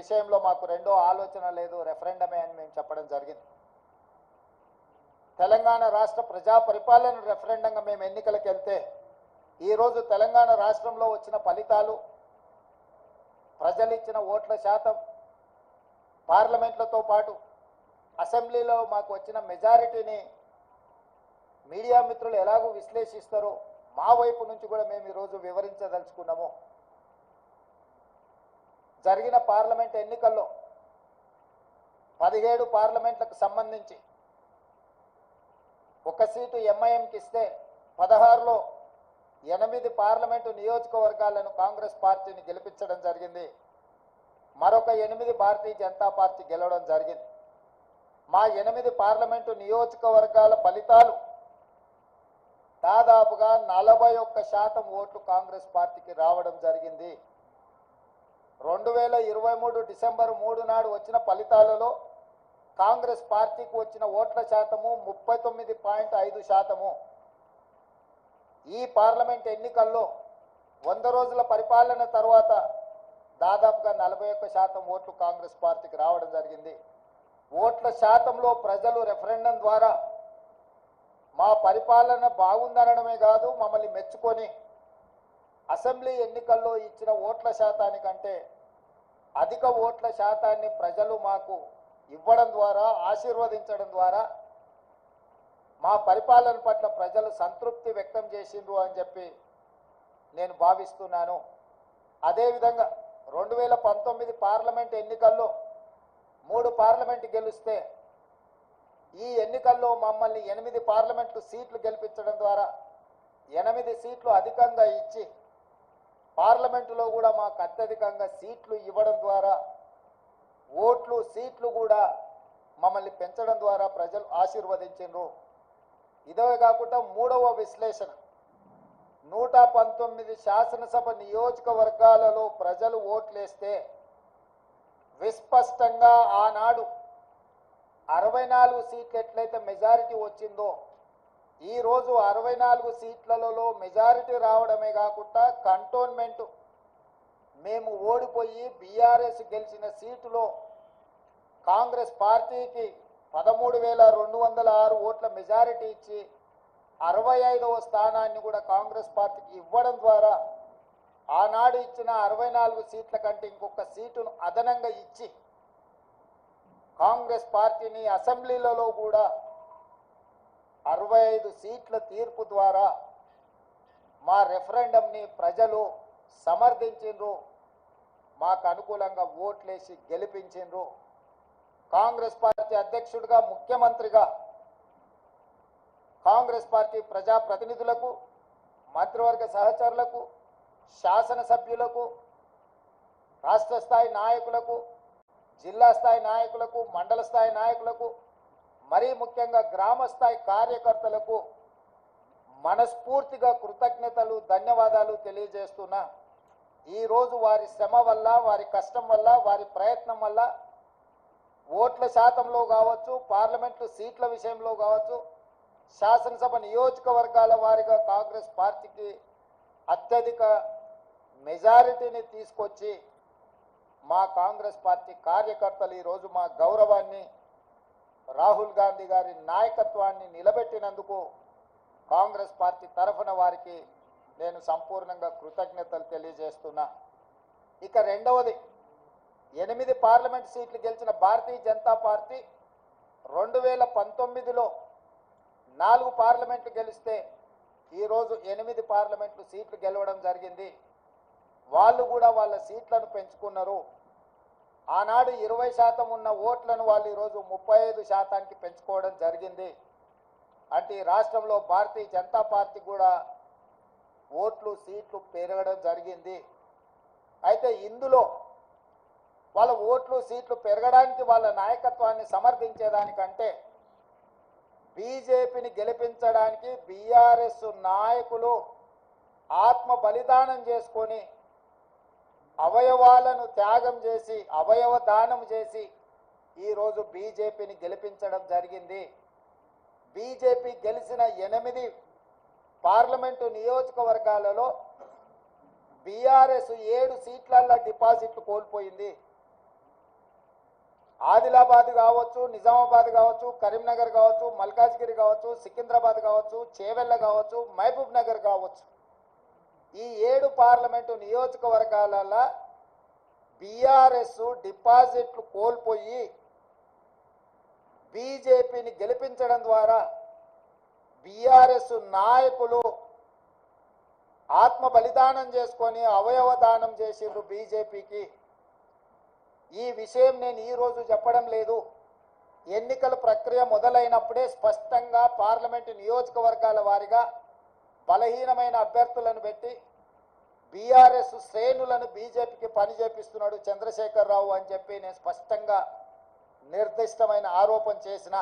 విషయంలో మాకు రెండో ఆలోచన లేదు, రెఫరెండమే అని మేము చెప్పడం జరిగింది. తెలంగాణ రాష్ట్ర ప్రజా పరిపాలన రెఫరెండంగా మేము ఎన్నికలకు వెళ్తే ఈరోజు తెలంగాణ రాష్ట్రంలో వచ్చిన ఫలితాలు, ప్రజలు ఇచ్చిన ఓట్ల శాతం, పార్లమెంట్లతో పాటు అసెంబ్లీలో మాకు వచ్చిన మెజారిటీని మీడియా మిత్రులు ఎలాగూ విశ్లేషిస్తారో మా వైపు నుంచి కూడా మేము ఈరోజు వివరించదలుచుకున్నాము. జరిగిన పార్లమెంట్ ఎన్నికల్లో 17 పార్లమెంట్లకు సంబంధించి ఒక సీటు ఎంఐఎంకి ఇస్తే 16లో 8 పార్లమెంటు నియోజకవర్గాలను కాంగ్రెస్ పార్టీని గెలిపించడం జరిగింది. మరొక 8 భారతీయ జనతా పార్టీ గెలవడం జరిగింది. మా 8 పార్లమెంటు నియోజకవర్గాల ఫలితాలు దాదాపుగా 41% ఓట్లు కాంగ్రెస్ పార్టీకి రావడం జరిగింది. 2023 డిసెంబర్ 3 నాడు వచ్చిన ఫలితాలలో కాంగ్రెస్ పార్టీకి వచ్చిన ఓట్ల శాతము 39.5%. ఈ పార్లమెంట్ ఎన్నికల్లో 100 రోజుల పరిపాలన తర్వాత దాదాపుగా 41% ఓట్లు కాంగ్రెస్ పార్టీకి రావడం జరిగింది. ఓట్ల శాతంలో ప్రజలు రెఫరెండం ద్వారా మా పరిపాలన బాగుందనడమే కాదు, మమ్మల్ని మెచ్చుకొని అసెంబ్లీ ఎన్నికల్లో ఇచ్చిన ఓట్ల శాతానికంటే అధిక ఓట్ల శాతాన్ని ప్రజలు మాకు ఇవ్వడం ద్వారా, ఆశీర్వదించడం ద్వారా మా పరిపాలన పట్ల ప్రజలు సంతృప్తి వ్యక్తం చేసిండ్రు అని చెప్పి నేను భావిస్తున్నాను. అదేవిధంగా 2019 పార్లమెంట్ ఎన్నికల్లో 3 పార్లమెంటు గెలిస్తే ఈ ఎన్నికల్లో మమ్మల్ని 8 పార్లమెంటు సీట్లు గెలిపించడం ద్వారా 8 సీట్లు అధికంగా ఇచ్చి పార్లమెంటులో కూడా మాకు అత్యధికంగా సీట్లు ఇవ్వడం ద్వారా ఓట్లు, సీట్లు కూడా మమ్మల్ని పెంచడం ద్వారా ప్రజలు ఆశీర్వదించారు. ఇదే కాకుండా మూడవ విశ్లేషణ, 119 శాసనసభ నియోజకవర్గాలలో ప్రజలు ఓట్లేస్తే విస్పష్టంగా ఆనాడు 64 సీట్లు ఎట్లయితే మెజారిటీ వచ్చిందో ఈరోజు 64 సీట్లలో మెజారిటీ రావడమే కాకుండా కంటోన్మెంట్ మేము ఓడిపోయి బీఆర్ఎస్ గెలిచిన సీటులో కాంగ్రెస్ పార్టీకి 13,206 ఓట్ల మెజారిటీ ఇచ్చి 65వ స్థానాన్ని కూడా కాంగ్రెస్ పార్టీకి ఇవ్వడం ద్వారా ఆనాడు ఇచ్చిన 64 సీట్ల కంటే ఇంకొక సీటును అదనంగా ఇచ్చి కాంగ్రెస్ పార్టీని అసెంబ్లీలలో కూడా 65 సీట్ల తీర్పు ద్వారా మా రెఫరెండంని ప్రజలు సమర్థించిండ్రు, మాకు అనుకూలంగా ఓట్లేసి గెలిపించిండ్రు. కాంగ్రెస్ పార్టీ అధ్యక్షుడిగా, ముఖ్యమంత్రిగా కాంగ్రెస్ పార్టీ ప్రజాప్రతినిధులకు, మంత్రివర్గ సహచరులకు, శాసనసభ్యులకు, రాష్ట్ర స్థాయి నాయకులకు, జిల్లా స్థాయి నాయకులకు, మండల స్థాయి నాయకులకు, మరీ ముఖ్యంగా గ్రామ స్థాయి కార్యకర్తలకు మనస్ఫూర్తిగా కృతజ్ఞతలు, ధన్యవాదాలు తెలియజేస్తున్నా. ఈరోజు వారి శ్రమ వల్ల, వారి కష్టం వల్ల, వారి ప్రయత్నం వల్ల ఓట్ల శాతంలో కావచ్చు, పార్లమెంటు సీట్ల విషయంలో కావచ్చు, శాసనసభ నియోజకవర్గాల వారిగా కాంగ్రెస్ పార్టీకి అత్యధిక మెజారిటీని తీసుకొచ్చి మా కాంగ్రెస్ పార్టీ కార్యకర్తలు ఈరోజు మా గౌరవాన్ని, రాహుల్ గాంధీ గారి నాయకత్వాన్ని నిలబెట్టినందుకు కాంగ్రెస్ పార్టీ తరఫున వారికి నేను సంపూర్ణంగా కృతజ్ఞతలు తెలియజేస్తున్నా. ఇక రెండవది, 8 పార్లమెంట్ సీట్లు గెలిచిన భారతీయ జనతా పార్టీ 2019లో 4 పార్లమెంట్లు గెలిస్తే ఈరోజు 8 పార్లమెంట్లు సీట్లు గెలవడం జరిగింది. వాళ్ళు కూడా వాళ్ళ సీట్లను పెంచుకున్నారు. ఆనాడు 20% ఉన్న ఓట్లను వాళ్ళు ఈరోజు 35%కి పెంచుకోవడం జరిగింది. అంటే ఈ రాష్ట్రంలో భారతీయ జనతా పార్టీ కూడా ఓట్లు, సీట్లు పెరగడం జరిగింది. అయితే ఇందులో వాళ్ళ ఓట్లు, సీట్లు పెరగడానికి వాళ్ళ నాయకత్వాన్ని సమర్థించేదానికంటే బీజేపీని గెలిపించడానికి బీఆర్ఎస్ నాయకులు ఆత్మ బలిదానం చేసుకొని అవయవాలను త్యాగం చేసి, అవయవ దానం చేసి ఈరోజు బీజేపీని గెలిపించడం జరిగింది. బీజేపీ గెలిచిన 8 పార్లమెంటు ఆదిలాబాద్ కావచ్చు, నిజామాబాద్ కావచ్చు, కరీంనగర్ కావచ్చు, మల్కాజ్గిరి కావచ్చు, సికింద్రాబాద్ కావచ్చు, చేవెళ్ళ కావచ్చు, మహబూబ్ నగర్ కావచ్చు, ఈ 7 పార్లమెంటు నియోజకవర్గాలలో బీఆర్ఎస్ డిపాజిట్లు కోల్పోయి బీజేపీని గెలిపించడం ద్వారా బీఆర్ఎస్ నాయకులు ఆత్మ బలిదానం చేసుకొని అవయవ దానం చేసిండ్రు బీజేపీకి. ఈ విషయం నేను ఈరోజు చెప్పడం లేదు. ఎన్నికల ప్రక్రియ మొదలైనప్పుడే స్పష్టంగా పార్లమెంటు నియోజకవర్గాల వారీగా బలహీనమైన అభ్యర్థులను పెట్టి బీఆర్ఎస్ శ్రేణులను బీజేపీకి పని చేపిస్తున్నాడు చంద్రశేఖరరావు అని చెప్పి నేను స్పష్టంగా నిర్దిష్టమైన ఆరోపణ చేసిన